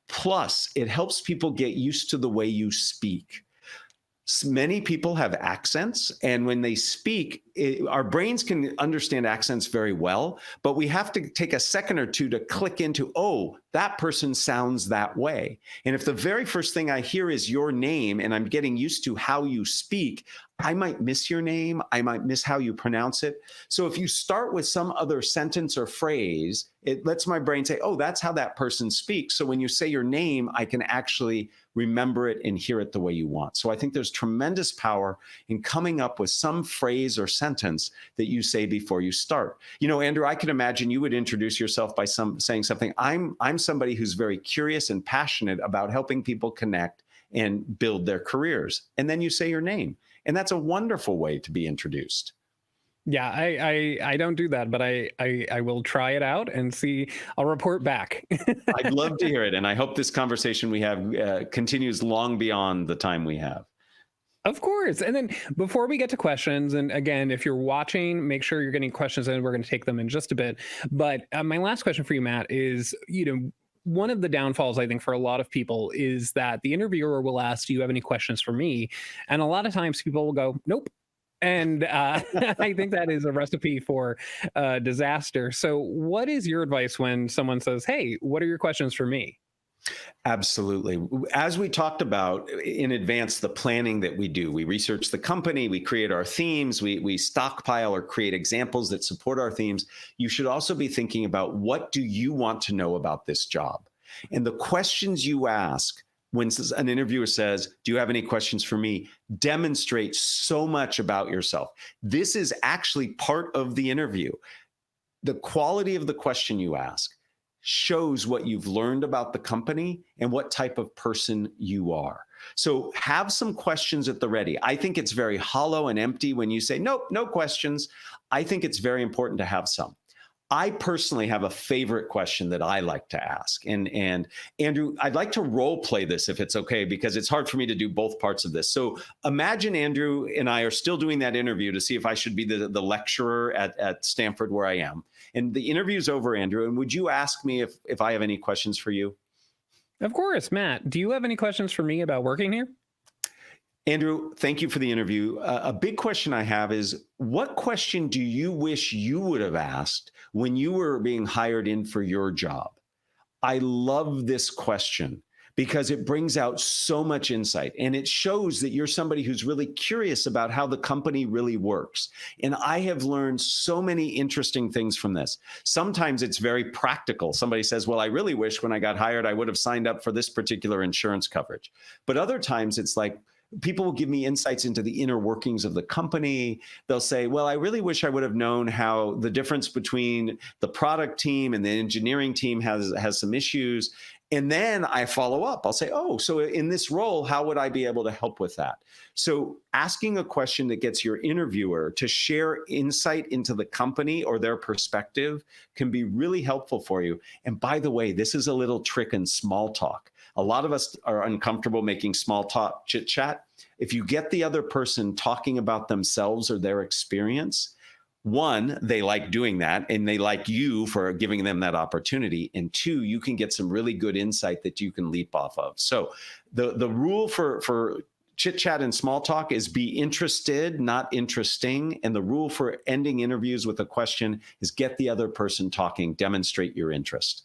Plus, it helps people get used to the way you speak. Many people have accents, and when they speak, our brains can understand accents very well, but we have to take a second or two to click into, oh, that person sounds that way. And if the very first thing I hear is your name and I'm getting used to how you speak, I might miss your name. I might miss how you pronounce it. So if you start with some other sentence or phrase, it lets my brain say, oh, that's how that person speaks. So when you say your name, I can actually remember it and hear it the way you want. So I think there's tremendous power in coming up with some phrase or sentence that you say before you start. You know, Andrew, I can imagine you would introduce yourself by saying something. I'm somebody who's very curious and passionate about helping people connect and build their careers. And then you say your name. And that's a wonderful way to be introduced. Yeah, I don't do that, but I will try it out and see. I'll report back. I'd love to hear it. And I hope this conversation we have continues long beyond the time we have. Of course. And then before we get to questions, and again, if you're watching, make sure you're getting questions in. We're going to take them in just a bit. But my last question for you, Matt, is one of the downfalls, I think, for a lot of people is that the interviewer will ask, "Do you have any questions for me?" And a lot of times people will go, "Nope." And I think that is a recipe for disaster. So, what is your advice when someone says, "Hey, what are your questions for me?" Absolutely. As we talked about in advance, the planning that we do, we research the company, we create our themes, we stockpile or create examples that support our themes. You should also be thinking about, what do you want to know about this job? And the questions you ask when an interviewer says, "Do you have any questions for me?" demonstrate so much about yourself. This is actually part of the interview. The quality of the question you ask shows what you've learned about the company and what type of person you are. So have some questions at the ready. I think it's very hollow and empty when you say, "Nope, no questions." I think it's very important to have some. I personally have a favorite question that I like to ask. And Andrew, I'd like to role play this if it's okay, because it's hard for me to do both parts of this. So imagine Andrew and I are still doing that interview to see if I should be the lecturer at Stanford where I am. And the interview's over, Andrew. And would you ask me if I have any questions for you? Of course, Matt. Do you have any questions for me about working here? Andrew, thank you for the interview. A big question I have is, what question do you wish you would have asked when you were being hired in for your job? I love this question because it brings out so much insight, and it shows that you're somebody who's really curious about how the company really works. And I have learned so many interesting things from this. Sometimes it's very practical. Somebody says, "Well, I really wish when I got hired, I would have signed up for this particular insurance coverage." But other times it's like, people will give me insights into the inner workings of the company. They'll say, "Well, I really wish I would have known how the difference between the product team and the engineering team has some issues." And then I follow up. I'll say, "Oh, so in this role, how would I be able to help with that?" So asking a question that gets your interviewer to share insight into the company or their perspective can be really helpful for you. And by the way, this is a little trick in small talk. A lot of us are uncomfortable making small talk chit chat. If you get the other person talking about themselves or their experience, one, they like doing that and they like you for giving them that opportunity. And two, you can get some really good insight that you can leap off of. So the rule for chit chat and small talk is be interested, not interesting. And the rule for ending interviews with a question is get the other person talking, demonstrate your interest.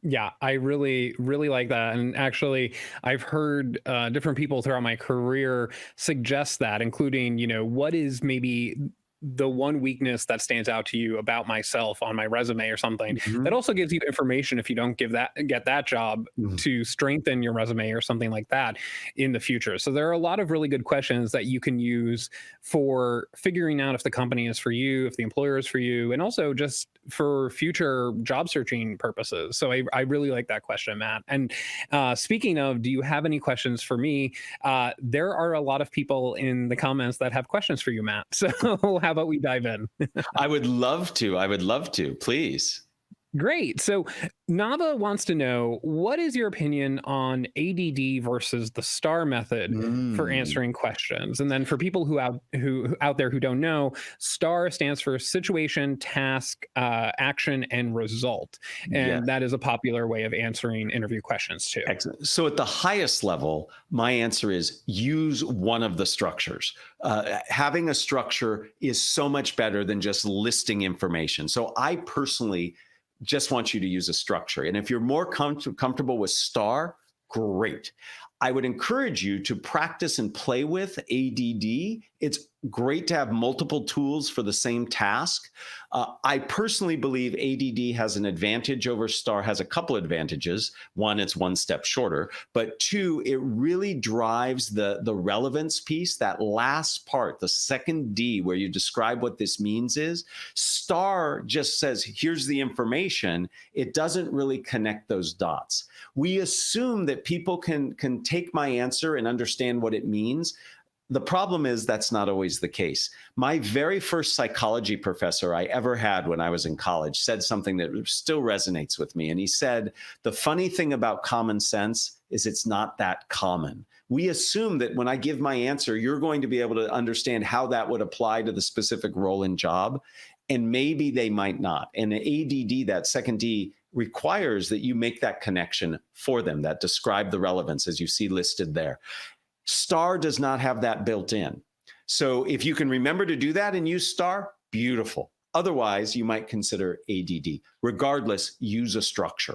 Yeah, I really, really like that. And actually, I've heard different people throughout my career suggest that, including, what is maybe the one weakness that stands out to you about myself on my resume or something. That Mhm. also gives you information if you don't get that job, Mhm. to strengthen your resume or something like that in the future. So there are a lot of really good questions that you can use for figuring out if the company is for you, if the employer is for you, and also just for future job searching purposes. So I really like that question, Matt. And speaking of, do you have any questions for me? There are a lot of people in the comments that have questions for you, Matt. So how about we dive in? I would love to. I would love to. Please. Great. So Nava wants to know, what is your opinion on ADD versus the STAR method for Mm, answering questions? And then for people who out there who don't know, STAR stands for situation, task, action, and result, yes. and that is a popular way of answering interview questions too. Excellent. So at the highest level, my answer is use one of the structures. Having a structure is so much better than just listing information. So I personally just want you to use a structure. And if you're more comfortable with STAR, great. I would encourage you to practice and play with ADD. It's great to have multiple tools for the same task. I personally believe ADD has an advantage over STAR, has a couple advantages. One, it's one step shorter, but two, it really drives the relevance piece, that last part, the second D, where you describe what this means is. STAR just says, here's the information. It doesn't really connect those dots. We assume that people can take my answer and understand what it means. The problem is that's not always the case. My very first psychology professor I ever had when I was in college said something that still resonates with me. And he said, the funny thing about common sense is it's not that common. We assume that when I give my answer, you're going to be able to understand how that would apply to the specific role and job. And maybe they might not. And ADD, that second D, requires that you make that connection for them, that describe the relevance as you see listed there. STAR does not have that built in. So if you can remember to do that and use STAR, beautiful. Otherwise, you might consider ADD. Regardless, use a structure.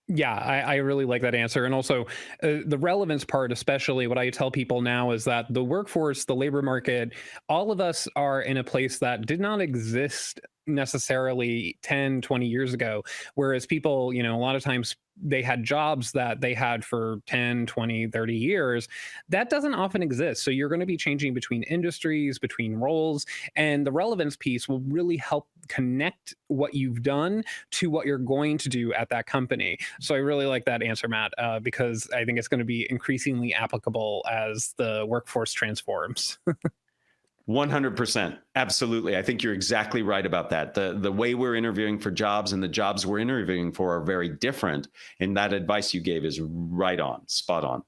Yeah, I really like that answer. And also the relevance part, especially what I tell people now is that the workforce, the labor market, all of us are in a place that did not exist necessarily 10, 20 years ago. Whereas people, a lot of times they had jobs that they had for 10, 20, 30 years. That doesn't often exist. So you're going to be changing between industries, between roles, and the relevance piece will really help connect what you've done to what you're going to do at that company. So I really like that answer, Matt, because I think it's going to be increasingly applicable as the workforce transforms. 100%. Absolutely. I think you're exactly right about that. The way we're interviewing for jobs and the jobs we're interviewing for are very different. And that advice you gave is right on, spot on.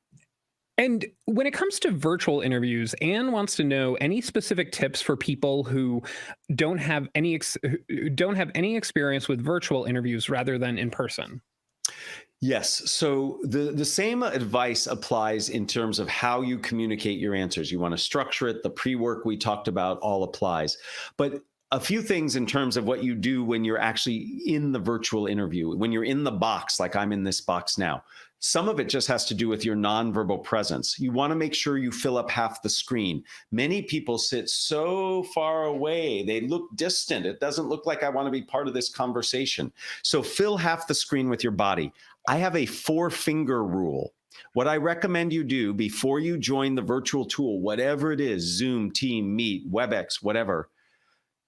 And when it comes to virtual interviews, Anne wants to know any specific tips for people who don't have who don't have any experience with virtual interviews rather than in person. Yes. So the same advice applies in terms of how you communicate your answers. You want to structure it. The pre-work we talked about all applies. But a few things in terms of what you do when you're actually in the virtual interview, when you're in the box, like I'm in this box now. Some of it just has to do with your nonverbal presence. You want to make sure you fill up half the screen. Many people sit so far away. They look distant. It doesn't look like I want to be part of this conversation. So fill half the screen with your body. I have a 4-finger rule. What I recommend you do before you join the virtual tool, whatever it is, Zoom, Team, Meet, WebEx, whatever,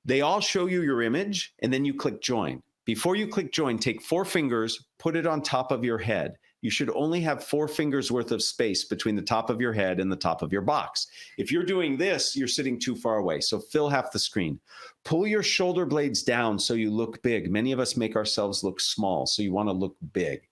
they all show you your image and then you click join. Before you click join, take 4 fingers, put it on top of your head. You should only have 4 fingers worth of space between the top of your head and the top of your box. If you're doing this, you're sitting too far away. So fill half the screen. Pull your shoulder blades down so you look big. Many of us make ourselves look small, so you want to look big.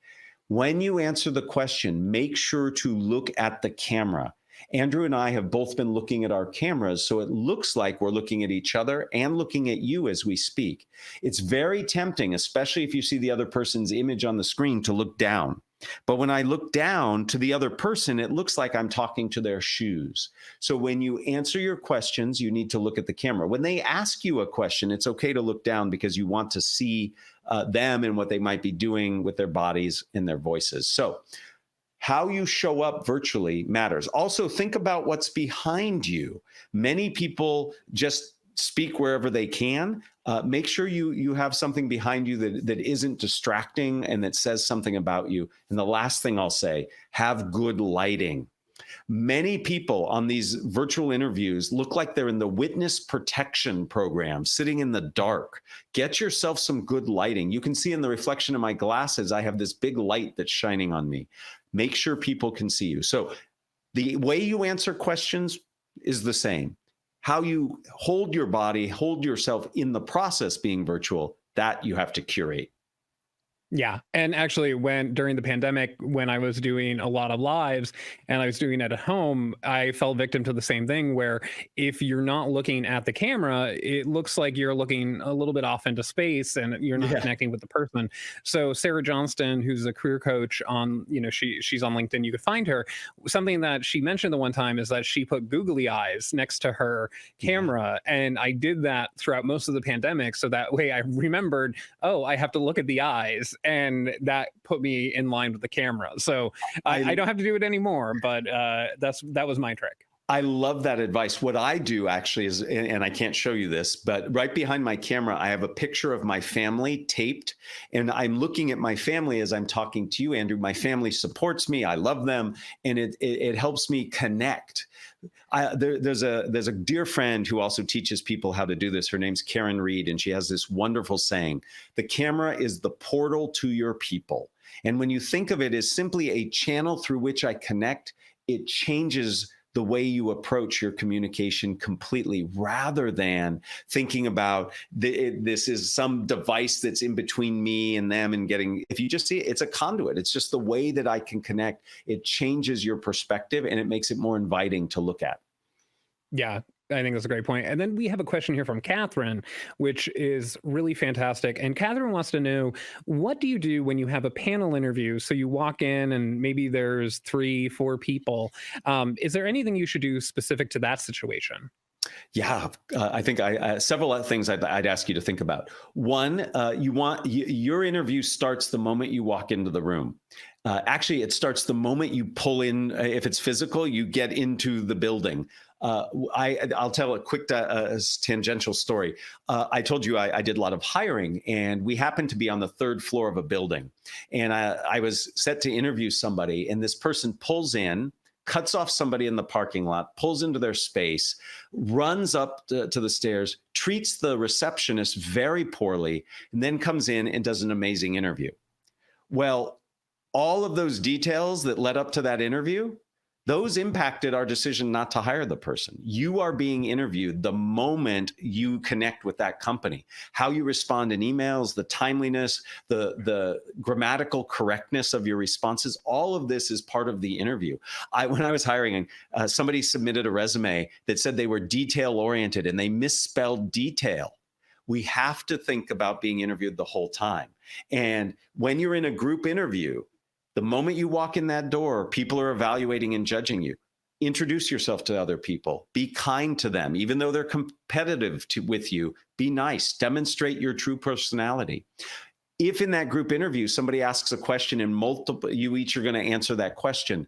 When you answer the question, make sure to look at the camera. Andrew and I have both been looking at our cameras, so it looks like we're looking at each other and looking at you as we speak. It's very tempting, especially if you see the other person's image on the screen, to look down. But when I look down to the other person, it looks like I'm talking to their shoes. So when you answer your questions, you need to look at the camera. When they ask you a question, it's okay to look down because you want to see them and what they might be doing with their bodies and their voices. So how you show up virtually matters. Also, think about what's behind you. Many people just speak wherever they can. Make sure you have something behind you that isn't distracting and that says something about you. And the last thing I'll say, have good lighting. Many people on these virtual interviews look like they're in the witness protection program, sitting in the dark. Get yourself some good lighting. You can see in the reflection of my glasses, I have this big light that's shining on me. Make sure people can see you. So the way you answer questions is the same. How you hold your body, hold yourself in the process being virtual, that you have to curate. Yeah. And actually, during the pandemic, when I was doing a lot of lives and I was doing it at home, I fell victim to the same thing where if you're not looking at the camera, it looks like you're looking a little bit off into space and you're not connecting with the person. So Sarah Johnston, who's a career coach on, she's on LinkedIn, you could find her. Something that she mentioned the one time is that she put googly eyes next to her camera. And I did that throughout most of the pandemic. So that way I remembered, oh, I have to look at the eyes. And that put me in line with the camera. So I don't have to do it anymore, but that was my trick. I love that advice. What I do actually is, and I can't show you this, but right behind my camera, I have a picture of my family taped, and I'm looking at my family as I'm talking to you, Andrew. My family supports me. I love them, and it helps me connect. There's a dear friend who also teaches people how to do this. Her name's Karen Reed, and she has this wonderful saying: the camera is the portal to your people. And when you think of it as simply a channel through which I connect, it changes the way you approach your communication completely, rather than thinking about this is some device that's in between me and them and getting, if you just see it, it's a conduit. It's just the way that I can connect. It changes your perspective and it makes it more inviting to look at. Yeah, I think that's a great point. And then we have a question here from Catherine, which is really fantastic. And Catherine wants to know, what do you do when you have a panel interview? So you walk in and maybe there's 3, 4 people. Is there anything you should do specific to that situation? Yeah, I think several other things I'd ask you to think about. One, your interview starts the moment you walk into the room. Actually, it starts the moment you pull in. If it's physical, you get into the building. I'll tell a quick tangential story. I told you I did a lot of hiring, and we happened to be on the 3rd floor of a building. And I was set to interview somebody, and this person pulls in, cuts off somebody in the parking lot, pulls into their space, runs up to the stairs, treats the receptionist very poorly, and then comes in and does an amazing interview. Well, all of those details that led up to that interview, those impacted our decision not to hire the person. You are being interviewed the moment you connect with that company. How you respond in emails, the timeliness, the grammatical correctness of your responses, all of this is part of the interview. When I was hiring, somebody submitted a resume that said they were detail-oriented and they misspelled detail. We have to think about being interviewed the whole time. And when you're in a group interview, the moment you walk in that door, people are evaluating and judging you. Introduce yourself to other people. Be kind to them. Even though they're competitive with you, be nice. Demonstrate your true personality. If in that group interview, somebody asks a question and you each are going to answer that question,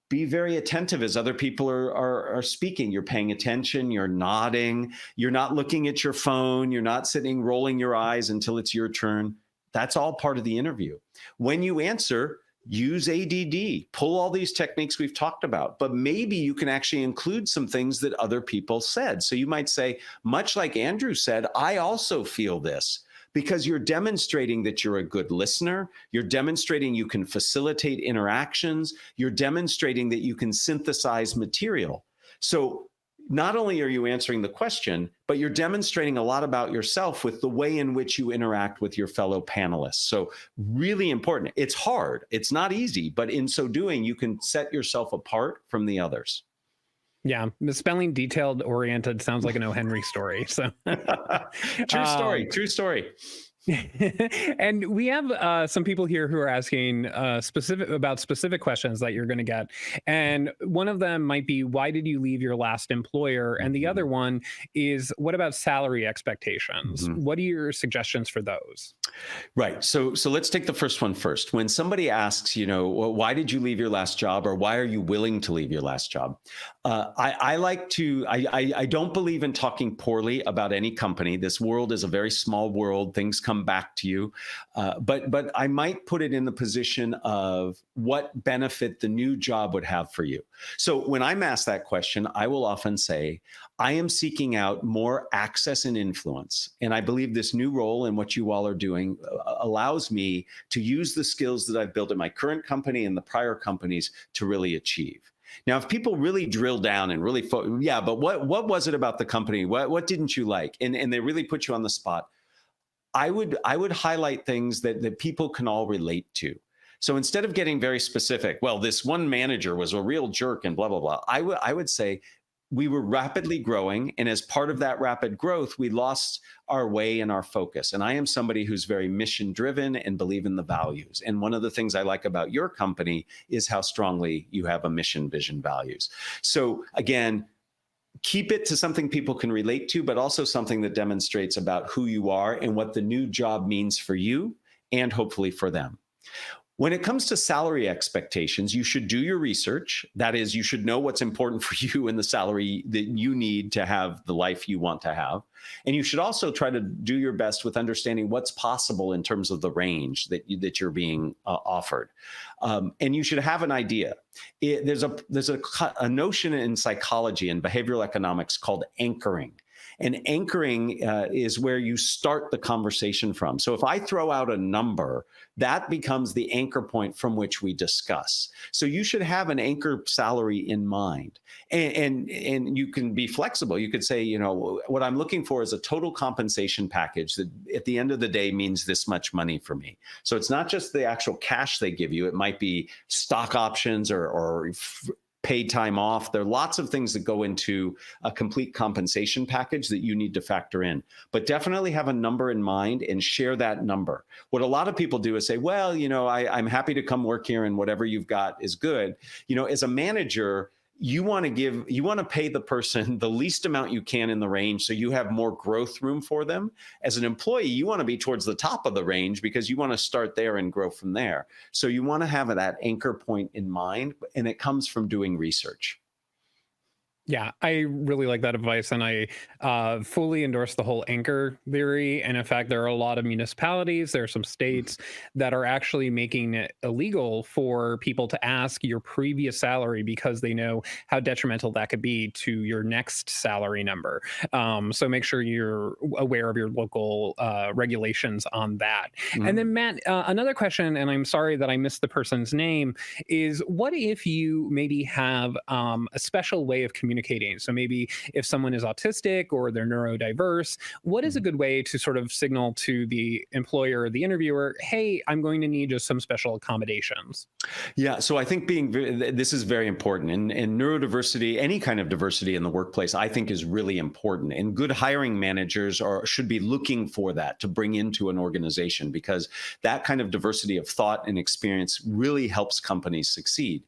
be very attentive as other people are speaking. You're paying attention, you're nodding, you're not looking at your phone, you're not sitting rolling your eyes until it's your turn. That's all part of the interview. When you answer, use ADD, pull all these techniques we've talked about, but maybe you can actually include some things that other people said. So you might say, much like Andrew said, I also feel this, because you're demonstrating that you're a good listener. You're demonstrating you can facilitate interactions. You're demonstrating that you can synthesize material. So not only are you answering the question, but you're demonstrating a lot about yourself with the way in which you interact with your fellow panelists. So really important. It's hard. It's not easy, but in so doing, you can set yourself apart from the others. Yeah, misspelling detailed oriented sounds like an O. Henry story. So True story. True story. And we have some people here who are asking specific questions that you're going to get. And one of them might be, why did you leave your last employer? And the other one is, what about salary expectations? What are your suggestions for those? Right. So let's take the first one first. When somebody asks, well, why did you leave your last job, or why are you willing to leave your last job? I don't believe in talking poorly about any company. This world is a very small world. Things come back to you. But I might put it in the position of what benefit the new job would have for you. So when I'm asked that question, I will often say, I am seeking out more access and influence. And I believe this new role and what you all are doing allows me to use the skills that I've built in my current company and the prior companies to really achieve. Now, if people really drill down and really, but what was it about the company? What didn't you like? And they really put you on the spot. I would highlight things that people can all relate to. So instead of getting very specific, well, this one manager was a real jerk and blah, blah, blah, I would say we were rapidly growing. And as part of that rapid growth, we lost our way and our focus. And I am somebody who's very mission driven and believe in the values. And one of the things I like about your company is how strongly you have a mission, vision, values. So again, keep it to something people can relate to, but also something that demonstrates about who you are and what the new job means for you and hopefully for them. When it comes to salary expectations, you should do your research. That is, you should know what's important for you and the salary that you need to have the life you want to have. And you should also try to do your best with understanding what's possible in terms of the range that you're being offered. And you should have an idea. There's a notion in psychology and behavioral economics called anchoring. And anchoring is where you start the conversation from. So if I throw out a number, that becomes the anchor point from which we discuss. So you should have an anchor salary in mind. And you can be flexible. You could say, what I'm looking for is a total compensation package that at the end of the day means this much money for me. So it's not just the actual cash they give you. It might be stock options or paid time off. There are lots of things that go into a complete compensation package that you need to factor in. But definitely have a number in mind and share that number. What a lot of people do is say, well, I'm happy to come work here and whatever you've got is good. As a manager, you want to pay the person the least amount you can in the range so you have more growth room for them. As an employee, you want to be towards the top of the range because you want to start there and grow from there. So you want to have that anchor point in mind, and it comes from doing research. Yeah, I really like that advice, and I fully endorse the whole anchor theory. And in fact, there are a lot of municipalities, there are some states that are actually making it illegal for people to ask your previous salary because they know how detrimental that could be to your next salary number. So make sure you're aware of your local regulations on that. And then, Matt, another question, and I'm sorry that I missed the person's name, is what if you maybe have a special way of communicating? So maybe if someone is autistic or they're neurodiverse, what is a good way to sort of signal to the employer or the interviewer, hey, I'm going to need just some special accommodations? Yeah, so I think this is very important. And neurodiversity, any kind of diversity in the workplace, I think is really important. And good hiring managers should be looking for that to bring into an organization, because that kind of diversity of thought and experience really helps companies succeed.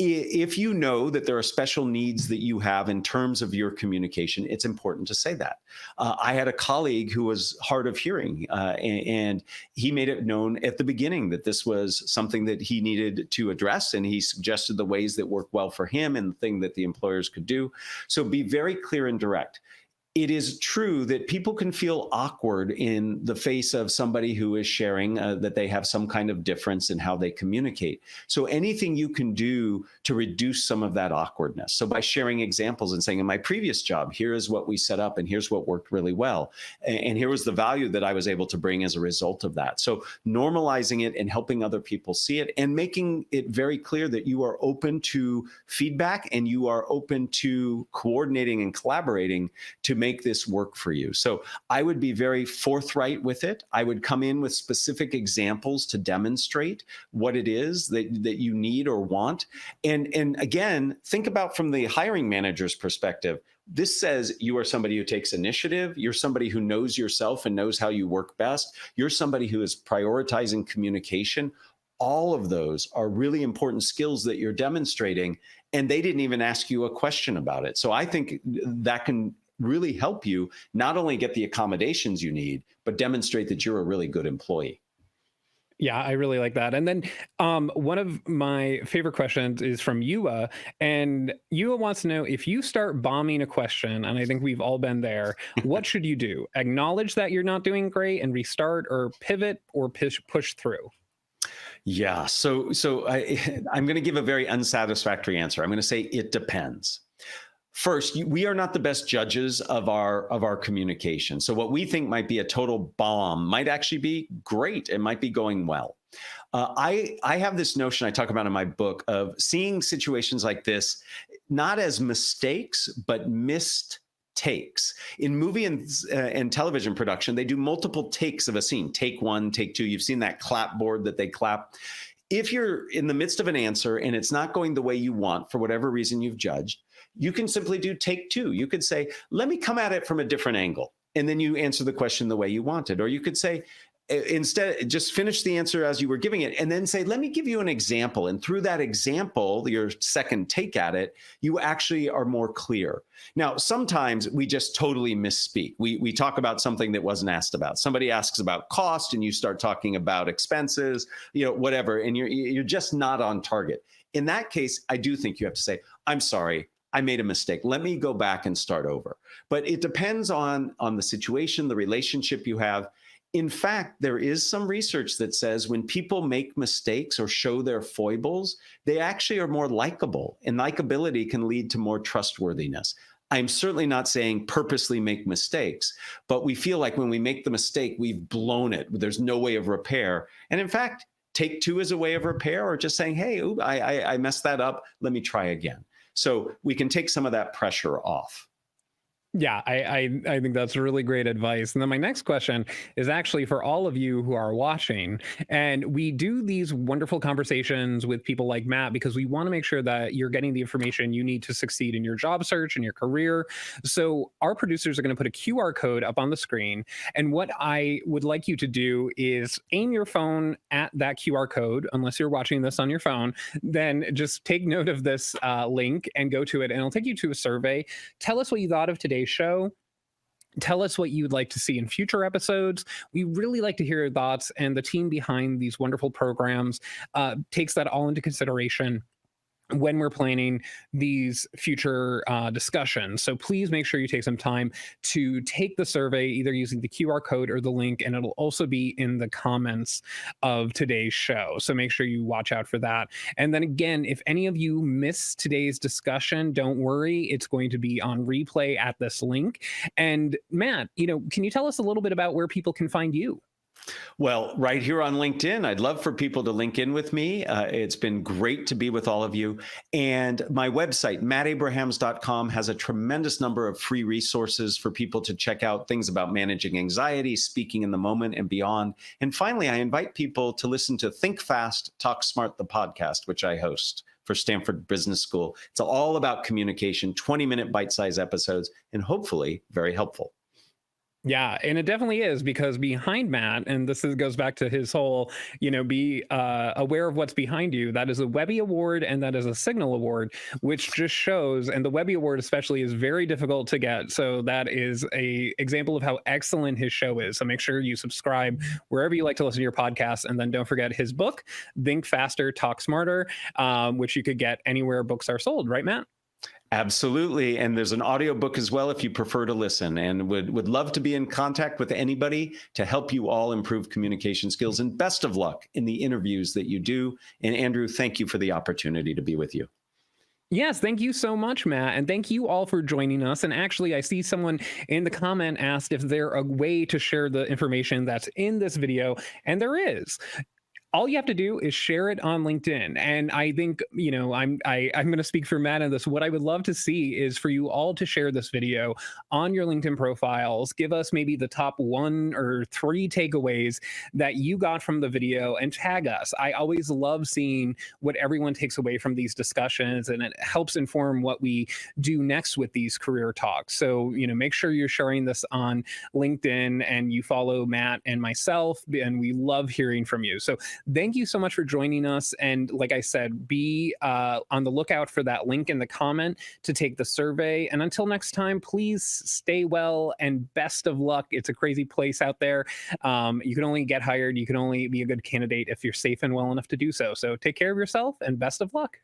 If you know that there are special needs that you have in terms of your communication, it's important to say that. I had a colleague who was hard of hearing, and he made it known at the beginning that this was something that he needed to address, and he suggested the ways that work well for him and the thing that the employers could do. So be very clear and direct. It is true that people can feel awkward in the face of somebody who is sharing that they have some kind of difference in how they communicate. So anything you can do to reduce some of that awkwardness. So by sharing examples and saying, in my previous job, here is what we set up and here's what worked really well. And here was the value that I was able to bring as a result of that. So normalizing it and helping other people see it and making it very clear that you are open to feedback and you are open to coordinating and collaborating to make this work for you. So I would be very forthright with it. I would come in with specific examples to demonstrate what it is that you need or want. And again, think about from the hiring manager's perspective. This says you are somebody who takes initiative. You're somebody who knows yourself and knows how you work best. You're somebody who is prioritizing communication. All of those are really important skills that you're demonstrating, and they didn't even ask you a question about it. So I think that can really help you not only get the accommodations you need, but demonstrate that you're a really good employee. Yeah, I really like that. And then one of my favorite questions is from Yua. And Yua wants to know, if you start bombing a question, and I think we've all been there, what should you do? Acknowledge that you're not doing great and restart, or pivot, or push through? Yeah, so I'm going to give a very unsatisfactory answer. I'm going to say it depends. First, we are not the best judges of our communication. So what we think might be a total bomb might actually be great. It might be going well. I have this notion I talk about in my book of seeing situations like this not as mistakes, but missed takes. In movie and television production, they do multiple takes of a scene. Take one, take two. You've seen that clapboard that they clap. If you're in the midst of an answer and it's not going the way you want for whatever reason you've judged, you can simply do take two. You could say, let me come at it from a different angle. And then you answer the question the way you wanted. Or you could say, instead, just finish the answer as you were giving it and then say, let me give you an example. And through that example, your second take at it, you actually are more clear. Now, sometimes we just totally misspeak. We talk about something that wasn't asked about. Somebody asks about cost and you start talking about expenses, whatever, and you're just not on target. In that case, I do think you have to say, I'm sorry, I made a mistake. Let me go back and start over. But it depends on the situation, the relationship you have. In fact, there is some research that says when people make mistakes or show their foibles, they actually are more likable, and likability can lead to more trustworthiness. I'm certainly not saying purposely make mistakes, but we feel like when we make the mistake, we've blown it. There's no way of repair. And in fact, take two as a way of repair, or just saying, hey, ooh, I messed that up. Let me try again. So we can take some of that pressure off. Yeah, I think that's really great advice. And then my next question is actually for all of you who are watching. And we do these wonderful conversations with people like Matt because we want to make sure that you're getting the information you need to succeed in your job search and your career. So our producers are going to put a QR code up on the screen. And what I would like you to do is aim your phone at that QR code, unless you're watching this on your phone, then just take note of this link and go to it. And it'll take you to a survey. Tell us what you thought of today's show. Tell us what you'd like to see in future episodes. We really like to hear your thoughts, and the team behind these wonderful programs takes that all into consideration when we're planning these future discussions. So please make sure you take some time to take the survey, either using the QR code or the link, and it'll also be in the comments of today's show. So make sure you watch out for that. And then again, if any of you miss today's discussion, don't worry, it's going to be on replay at this link. And Matt, can you tell us a little bit about where people can find you? Well, right here on LinkedIn, I'd love for people to link in with me. It's been great to be with all of you. And my website, mattabrahams.com, has a tremendous number of free resources for people to check out, things about managing anxiety, speaking in the moment, and beyond. And finally, I invite people to listen to Think Fast, Talk Smart, the podcast, which I host for Stanford Business School. It's all about communication, 20-minute bite-sized episodes, and hobefully very helpful. Yeah, and it definitely is, because behind Matt, and goes back to his whole, be aware of what's behind you. That is a Webby Award and that is a Signal Award, which just shows, and the Webby Award especially is very difficult to get. So that is a example of how excellent his show is. So make sure you subscribe wherever you like to listen to your podcast. And then don't forget his book, Think Faster, Talk Smarter, which you could get anywhere books are sold, right, Matt? Absolutely. And there's an audiobook as well if you prefer to listen, and would love to be in contact with anybody to help you all improve communication skills. And best of luck in the interviews that you do. And Andrew, thank you for the opportunity to be with you. Yes, thank you so much, Matt. And thank you all for joining us. And actually, I see someone in the comment asked if there's a way to share the information that's in this video, and there is. All you have to do is share it on LinkedIn. And I think, I'm going to speak for Matt on this. What I would love to see is for you all to share this video on your LinkedIn profiles. Give us maybe the top 1 or 3 takeaways that you got from the video and tag us. I always love seeing what everyone takes away from these discussions, and it helps inform what we do next with these career talks. So, make sure you're sharing this on LinkedIn and you follow Matt and myself, and we love hearing from you. So thank you so much for joining us. And like I said, be on the lookout for that link in the comment to take the survey. And until next time, please stay well and best of luck. It's a crazy place out there. You can only get hired. You can only be a good candidate if you're safe and well enough to do so. So take care of yourself and best of luck.